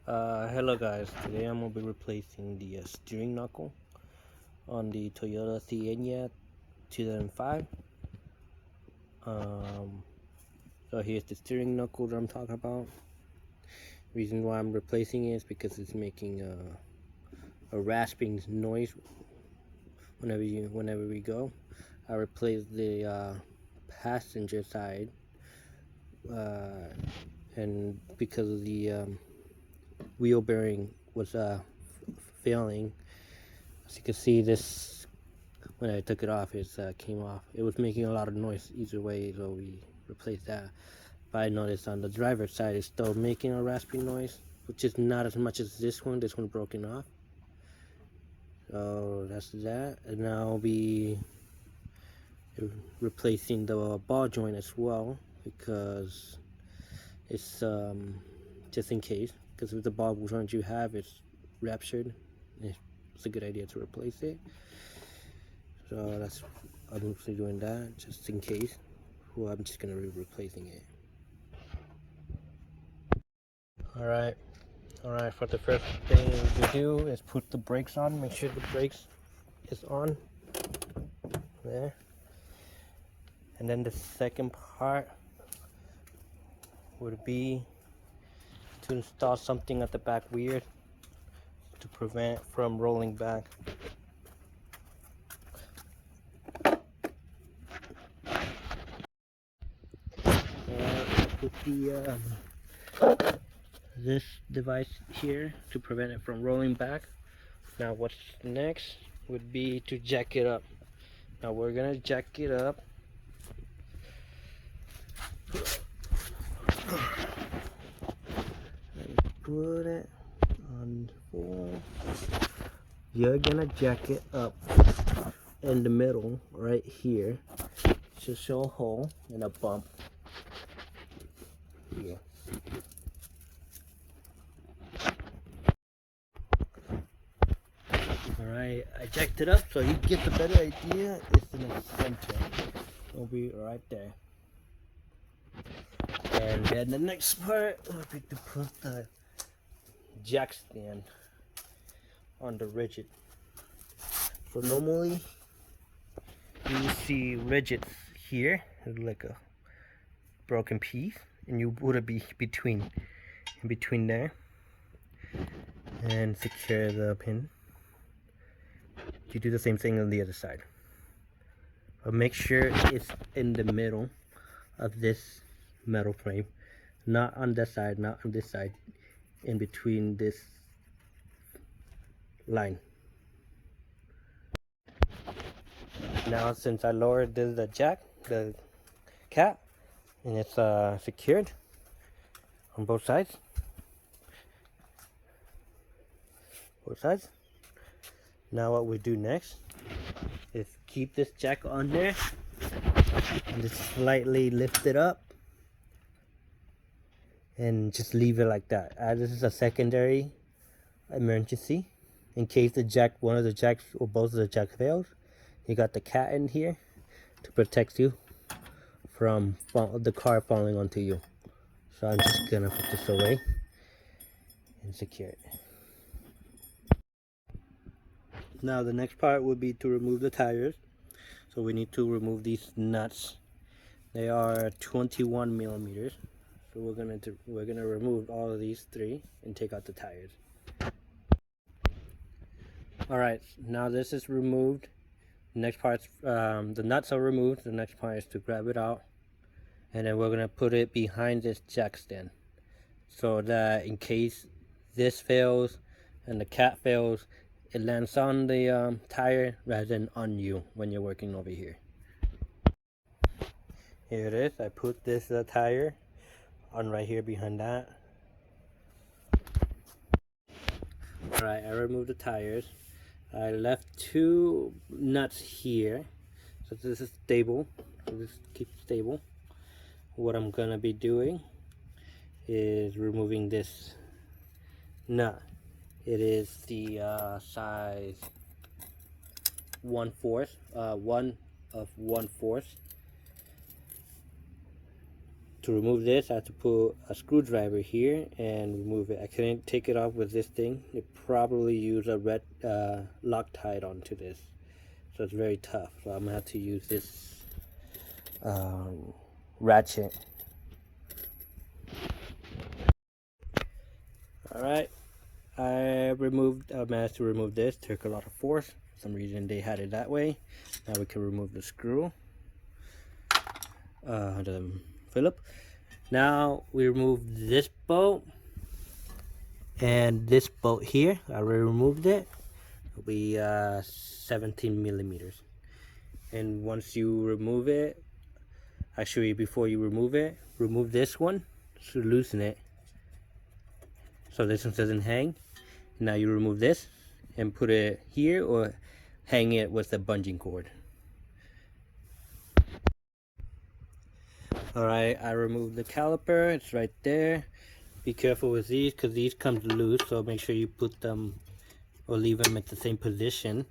Hello guys, today I'm going to be replacing the steering knuckle on the Toyota Sienna 2005. So here's the steering knuckle that I'm talking about. Reason why I'm replacing it is because it's making a rasping noise whenever we go. I replaced the passenger side, and because of the wheel bearing was failing. As you can see, this when I took it off, it came off. It was making a lot of noise either way, so we replaced that. But I noticed on the driver's side, it's still making a rasping noise, which is not as much as this one. This one broken off. So that's that. And now I'll be replacing the ball joint as well, because it's just in case. Because if the ball joint you have is ruptured, it's a good idea to replace it. So that's I'm mostly doing that just in case. Well, I'm just gonna be replacing it. Alright, for the first thing to do is put the brakes on. Make sure the brakes is on there. And then the second part would be to install something at the back wheel to prevent it from rolling back. Put the this device here to prevent it from rolling back. Now what's next would be to jack it up. Now we're gonna jack it up. Put it on full. You're gonna jack it up in the middle right here. Should show a hole and a bump here. Alright, I jacked it up so you get the better idea. It's in the center. It'll be right there. And then the next part will be to put the jack stand on the rigid. So normally you see rigids here, like a broken piece, and you would be in between there, and secure the pin. You do the same thing on the other side, but make sure it's in the middle of this metal frame, not on that side, not on this side, in between this line. Now since I lowered the jack, the cap, and it's secured on both sides, now what we do next is keep this jack on there and just slightly lift it up and just leave it like that. This is a secondary emergency in case one of the jacks or both of the jacks fails. You got the cat in here to protect you from the car falling onto you. So I'm just gonna put this away and secure it. Now the next part would be to remove the tires. So we need to remove these nuts. They are 21 millimeters. So we're gonna remove all of these three and take out the tires. Alright, now this is removed. The next part's the nuts are removed. The next part is to grab it out, and then we're gonna put it behind this jack stand, so that in case this fails and the cat fails, it lands on the tire rather than on you when you're working over here. Here it is. I put this tire on right here behind that. Alright, I removed the tires. I left two nuts here, so this is stable. So this keeps stable. What I'm gonna be doing is removing this nut. It is the size 1/4, 1 of 1/4, to remove this, I have to put a screwdriver here and remove it. I couldn't take it off with this thing. It probably use a red Loctite onto this, so it's very tough. So I'm gonna have to use this ratchet. All right, I managed to remove this. Took a lot of force. For some reason they had it that way. Now we can remove the screw, the Phillip. Now we remove this bolt and this bolt here. I already removed it. It'll be 17 millimeters. And once you remove it, actually before you remove it, remove this one to loosen it, so this one doesn't hang. Now you remove this and put it here or hang it with the bungee cord. Alright, I removed the caliper. It's right there. Be careful with these because these come loose, so make sure you put them or leave them at the same position.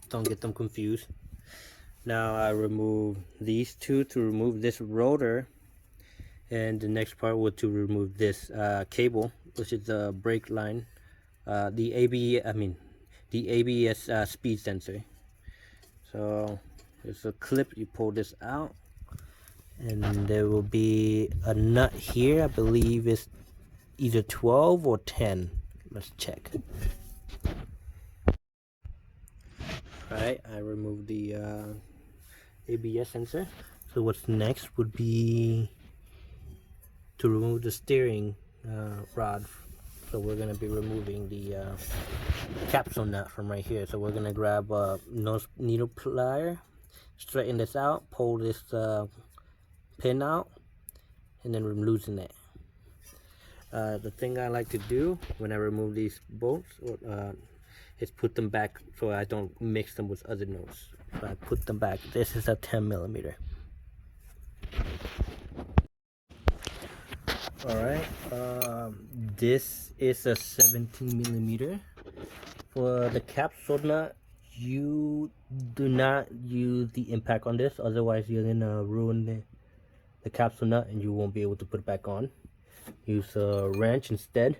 Don't get them confused. Now I remove these two to remove this rotor, and the next part was to remove this cable, which is the brake line, the ABS speed sensor. So there's a clip. You pull this out, and there will be a nut here. I believe it's either 12 or 10. Let's check. Alright, I removed the ABS sensor. So what's next would be to remove the steering rod. So we're going to be removing the capsule nut from right here. So we're going to grab a needle plier, straighten this out, pull this pin out, and then loosen it. The thing I like to do when I remove these bolts is put them back so I don't mix them with other nuts. So I put them back. This is a 10 millimeter. Alright, this is a 17 millimeter. For the capsule nut, you do not use the impact on this, otherwise you're gonna ruin the capsule nut and you won't be able to put it back on. Use a wrench instead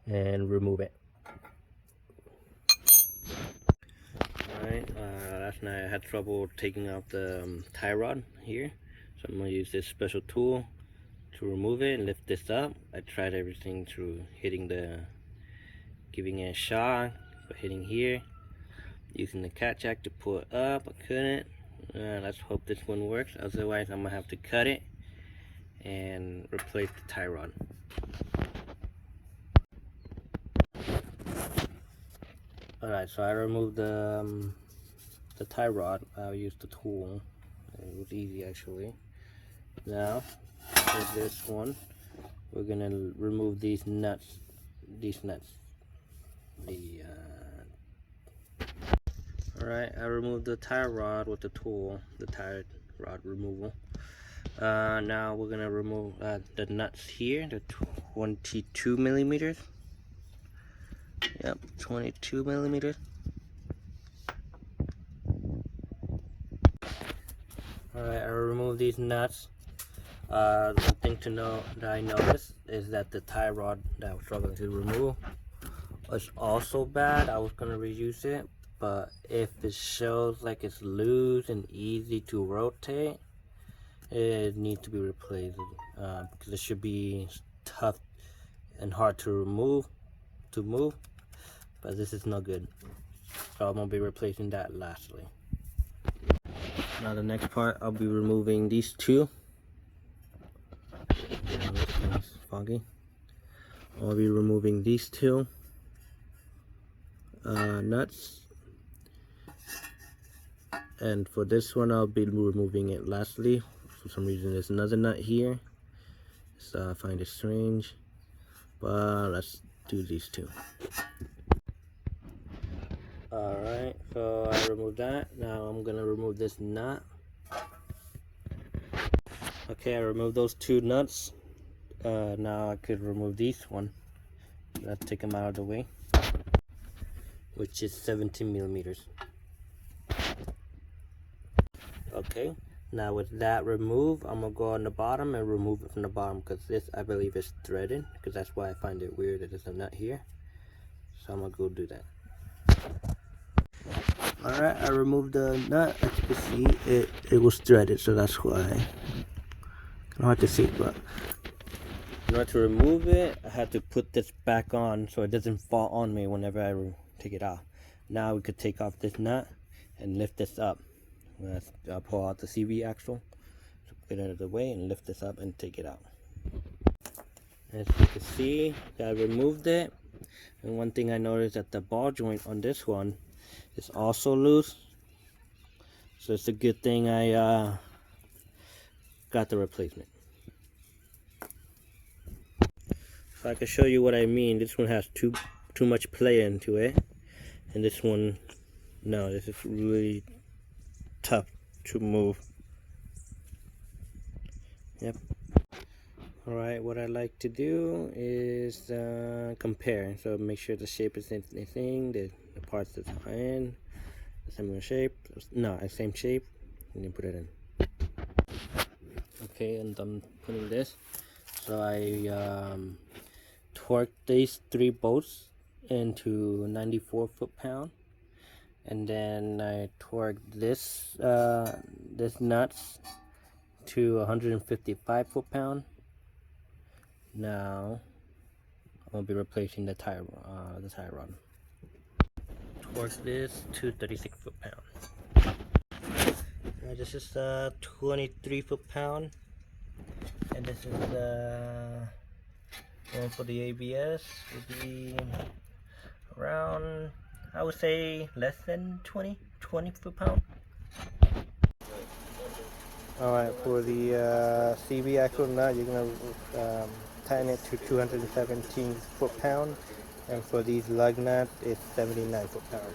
and remove it. Alright, last night I had trouble taking out the tie rod here, so I'm going to use this special tool to remove it and lift this up. I tried everything through giving it a shot, but hitting here, using the cat jack to pull it up. I couldn't. Let's hope this one works, otherwise I'm going to have to cut it and replace the tie rod. Alright, so I removed the tie rod. I used the tool. It was easy actually. Now with this one, we're gonna remove these nuts. Alright, I removed the tie rod with the tool, the tie rod removal. Now we're gonna remove the nuts here, the 22 millimeters. Yep, 22 millimeters. Alright, I removed these nuts. The thing to know that I noticed is that the tie rod that I was struggling to remove was also bad. I was gonna reuse it, but if it shows like it's loose and easy to rotate, it needs to be replaced because it should be tough and hard to move, but this is not good. So I'm gonna be replacing that lastly. Now the next part, I'll be removing these two. It's foggy. I'll be removing these two nuts, and for this one I'll be removing it lastly. For some reason there's another nut here, so I find it strange, but let's do these two. Alright, so I removed that. Now I'm gonna remove this nut. Okay, I removed those two nuts. Now I could remove these one. Let's take them out of the way, which is 17 millimeters. Okay, Now with that removed, I'm gonna go on the bottom and remove it from the bottom, because this, I believe, is threaded, because that's why I find it weird that there's a nut here. So I'm gonna go do that. Alright, I removed the nut. As you can see, it was threaded, so that's why. Kind of hard to see, but in order to remove it, I had to put this back on so it doesn't fall on me whenever I take it off. Now we could take off this nut and lift this up. I'll pull out the CV axle, so get it out of the way and lift this up and take it out. As you can see, I removed it, and one thing I noticed that the ball joint on this one is also loose, so it's a good thing I got the replacement. So I can show you what I mean. This one has too much play into it, and this one, no, this is really tough to move. Yep. Alright, what I like to do is compare. So make sure the shape is the same, the parts that are in the similar shape. No, same shape, and then put it in. Okay, and I'm putting this. So I torqued these 3 bolts into 94 foot-pound. And then I torqued this nuts to 155 foot-pound. Now I'm gonna be replacing the tire rod. Torque this to 36 foot-pound. This is 23 foot-pound, and this is one for the ABS. Would be around, I would say, less than 20 foot-pound. Alright, for the CV axle nut, you're going to tighten it to 217 foot-pound, and for these lug nuts, it's 79 foot-pound.